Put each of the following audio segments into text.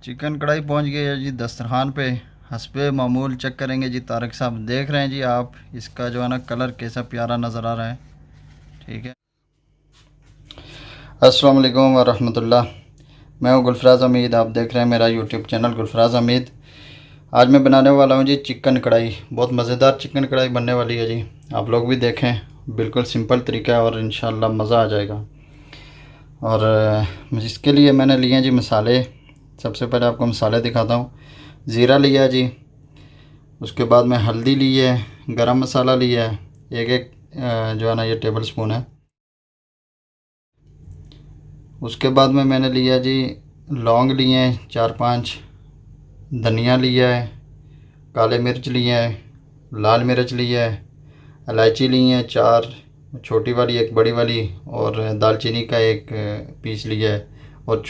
Chicken कढ़ाई पहुंच गई है जी दस्तरखान पे। हस्बे मामूल चेक करेंगे जी। तारक साहब देख रहे हैं जी आप, इसका जो है ना कलर कैसा प्यारा नज़र आ रहा है। ठीक है। अस्सलाम वालेकुम वरहमतुल्लाह। मैं हूँ गुलफराज हमीद, आप देख रहे हैं मेरा यूट्यूब चैनल गुलफराज हमीद। आज मैं बनाने वाला हूँ जी चिकन कढ़ाई। बहुत मज़ेदार चिकन कढ़ाई बनने वाली है जी। आप लोग भी देखें, बिल्कुल सिंपल तरीका है और इंशाल्लाह मज़ा आ जाएगा। और इसके लिए मैंने लिए हैं जी मसाले। सबसे पहले आपको मसाले दिखाता हूँ। ज़ीरा लिया जी, उसके बाद में हल्दी ली है, गरम मसाला लिया है एक एक जो है ना ये टेबल स्पून है। उसके बाद में मैंने लिया जी लौंग लिए हैं 4-5, धनिया लिया है, काले मिर्च लिए हैं, लाल मिर्च लिया है, इलायची ली है 4 छोटी वाली, एक बड़ी वाली, और दालचीनी का एक पीस लिया है, और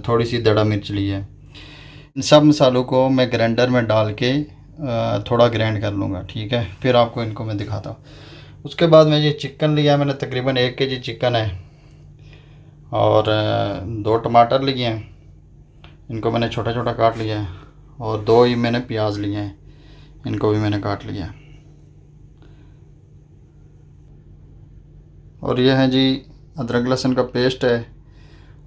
थोड़ी सी दड़ा मिर्च ली है। इन सब मसालों को मैं ग्राइंडर में डाल के थोड़ा ग्राइंड कर लूँगा। ठीक है, फिर आपको इनको मैं दिखाता हूँ। उसके बाद में ये चिकन लिया मैंने, तकरीबन 1 केजी चिकन है, और 2 टमाटर लिए हैं, इनको मैंने छोटा छोटा काट लिया है, और 2 ही मैंने प्याज लिए हैं, इनको भी मैंने काट लिया है। और ये है जी अदरक लहसुन का पेस्ट है,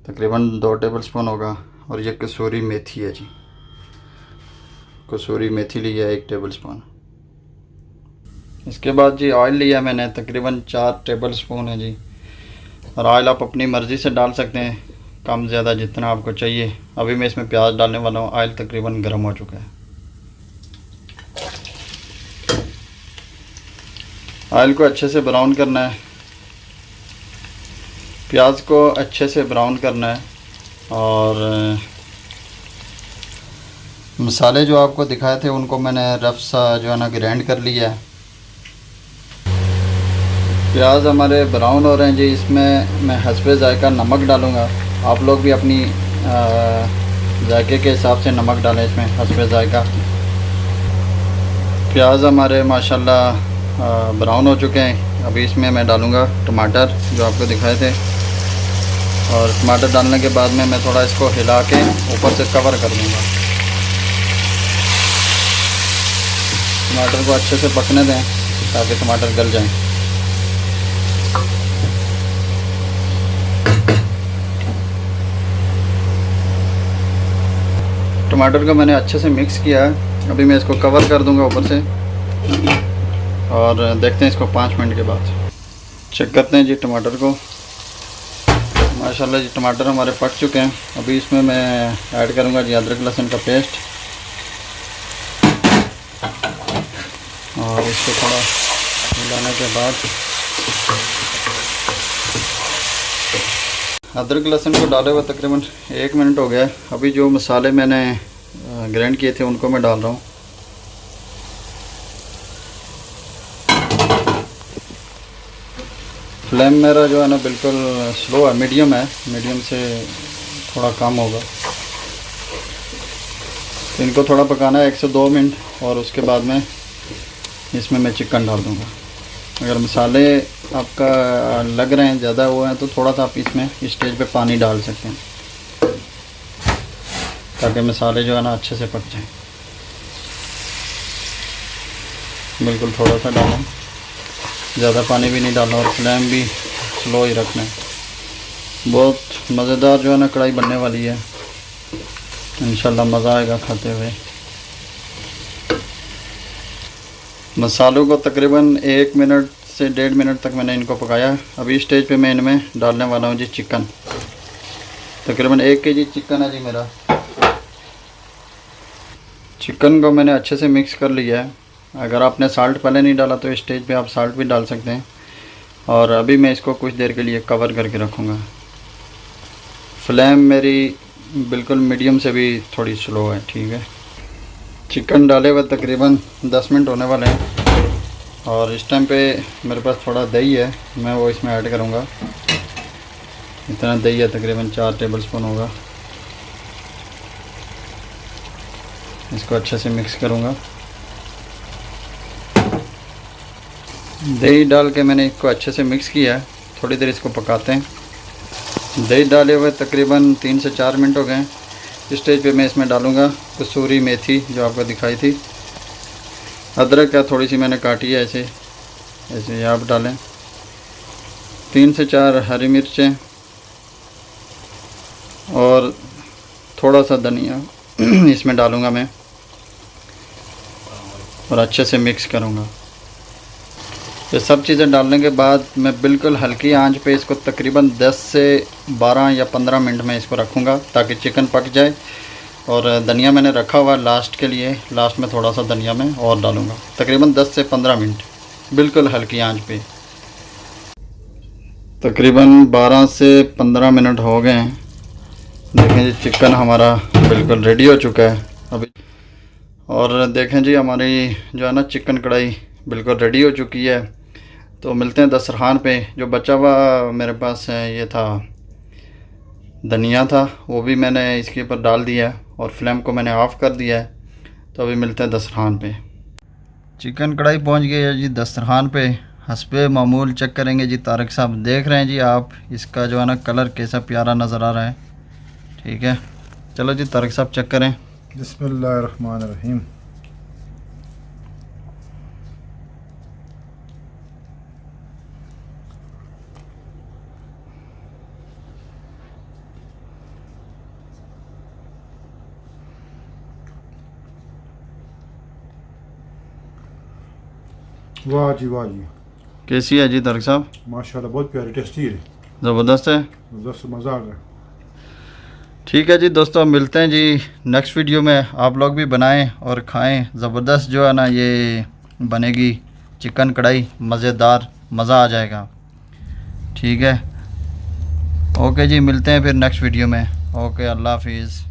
तकरीबन 2 टेबल स्पून होगा। और ये कसूरी मेथी है जी, कसूरी मेथी लिया है 1 टेबल स्पून। इसके बाद जी ऑयल लिया मैंने, तकरीबन 4 टेबल स्पून है जी। और ऑयल आप अपनी मर्ज़ी से डाल सकते हैं, कम ज़्यादा जितना आपको चाहिए। अभी मैं इसमें प्याज डालने वाला हूँ। ऑयल तकरीबन गर्म हो चुका है। ऑयल को अच्छे से ब्राउन करना है, प्याज को अच्छे से ब्राउन करना है। और मसाले जो आपको दिखाए थे उनको मैंने रफ़ सा जो है ना ग्राइंड कर लिया है। प्याज हमारे ब्राउन हो रहे हैं जी। इसमें मैं हस्बे ज़ायका नमक डालूँगा। आप लोग भी अपनी जायके के हिसाब से नमक डालें इसमें, हस्बे ज़ायका। प्याज हमारे माशाल्लाह ब्राउन हो चुके हैं। अभी इसमें मैं डालूँगा टमाटर जो आपको दिखाए थे। और टमाटर डालने के बाद में मैं थोड़ा इसको हिला के ऊपर से कवर कर दूँगा। टमाटर को अच्छे से पकने दें ताकि टमाटर गल जाएँ। टमाटर को मैंने अच्छे से मिक्स किया है। अभी मैं इसको कवर कर दूंगा ऊपर से, और देखते हैं इसको 5 मिनट के बाद। चेक करते हैं जी टमाटर को। माशाल्लाह जी टमाटर हमारे पक चुके हैं। अभी इसमें मैं ऐड करूंगा जी अदरक लहसुन का पेस्ट, और इसको थोड़ा मिलाने के बाद अदरक लहसुन को डाले हुए तकरीबन 1 मिनट हो गया है। अभी जो मसाले मैंने ग्राइंड किए थे उनको मैं डाल रहा हूँ। फ्लेम मेरा जो है ना बिल्कुल स्लो है, मीडियम है, मीडियम से थोड़ा कम होगा। तो इनको थोड़ा पकाना है 1 से 2 मिनट, और उसके बाद में इसमें मैं चिकन डाल दूँगा। अगर मसाले आपका लग रहे हैं ज़्यादा हुए हैं तो थोड़ा सा आप इसमें इस स्टेज पे पानी डाल सकते हैं, ताकि मसाले जो है ना अच्छे से पक जाएं। बिल्कुल थोड़ा सा डालें, ज़्यादा पानी भी नहीं डालना, और फ्लेम भी स्लो ही रखना है। बहुत मज़ेदार जो है ना कढ़ाई बनने वाली है। इंशाल्लाह मज़ा आएगा खाते हुए। मसालों को तकरीबन 1 मिनट से 1.5 मिनट तक मैंने इनको पकाया। अभी स्टेज पे मैं इनमें डालने वाला हूँ जी चिकन। तकरीबन 1 केजी चिकन है जी मेरा। चिकन को मैंने अच्छे से मिक्स कर लिया है। अगर आपने साल्ट पहले नहीं डाला तो स्टेज पे आप साल्ट भी डाल सकते हैं। और अभी मैं इसको कुछ देर के लिए कवर करके रखूँगा। फ्लेम मेरी बिल्कुल मीडियम से भी थोड़ी स्लो है। ठीक है, चिकन डाले हुए तकरीबन 10 मिनट होने वाले हैं। और इस टाइम पे मेरे पास थोड़ा दही है, मैं वो इसमें ऐड करूँगा। इतना दही है, तकरीबन 4 टेबल स्पून होगा। इसको अच्छे से मिक्स करूँगा। दही डाल के मैंने इसको अच्छे से मिक्स किया है। थोड़ी देर इसको पकाते हैं। दही डाले हुए तकरीबन 3 से 4 मिनट हो गए। इस स्टेज पे मैं इसमें डालूँगा कसूरी मेथी जो आपको दिखाई थी। अदरक है थोड़ी सी मैंने काटी है, ऐसे ऐसे आप डालें। 3 से 4 हरी मिर्चें और थोड़ा सा धनिया इसमें डालूँगा मैं और अच्छे से मिक्स करूँगा। ये सब चीज़ें डालने के बाद मैं बिल्कुल हल्की आंच पे इसको तकरीबन 10 से 12 या 15 मिनट में इसको रखूँगा ताकि चिकन पक जाए। और धनिया मैंने रखा हुआ लास्ट के लिए, लास्ट में थोड़ा सा धनिया मैं और डालूँगा। तकरीबन 10 से 15 मिनट बिल्कुल हल्की आंच पे। तकरीबन 12 से 15 मिनट हो गए हैं। देखें जी चिकन हमारा बिल्कुल रेडी हो चुका है अभी। और देखें जी हमारी जो है ना चिकन कढ़ाई बिल्कुल रेडी हो चुकी है। तो मिलते हैं दस्तरखान पे। जो बचा हुआ मेरे पास है ये था धनिया था, वो भी मैंने इसके ऊपर डाल दिया है और फ्लेम को मैंने ऑफ़ कर दिया है। तो अभी मिलते हैं दस्तरखान पे। चिकन कढ़ाई पहुंच गई है जी दस्तरखान पे। हस्बे मामूल चेक करेंगे जी। तारिक साहब देख रहे हैं जी आप, इसका जो है ना कलर कैसा प्यारा नज़र आ रहा है। ठीक है, चलो जी तारिक साहब चेक करें। बिस्मिल्लाहिर्रहमानिर्रहीम। वाह जी वाह जी, कैसी है जी तारिक साहब? माशाल्लाह बहुत प्यारी टेस्टी है, ज़बरदस्त है, ज़बरदस्त मज़ा आ गया। ठीक है जी दोस्तों, मिलते हैं जी नेक्स्ट वीडियो में। आप लोग भी बनाएं और खाएं। ज़बरदस्त जो है ना ये बनेगी चिकन कढ़ाई, मज़ेदार, मज़ा आ जाएगा। ठीक है, ओके जी, मिलते हैं फिर नेक्स्ट वीडियो में। ओके, अल्लाह हाफिज़।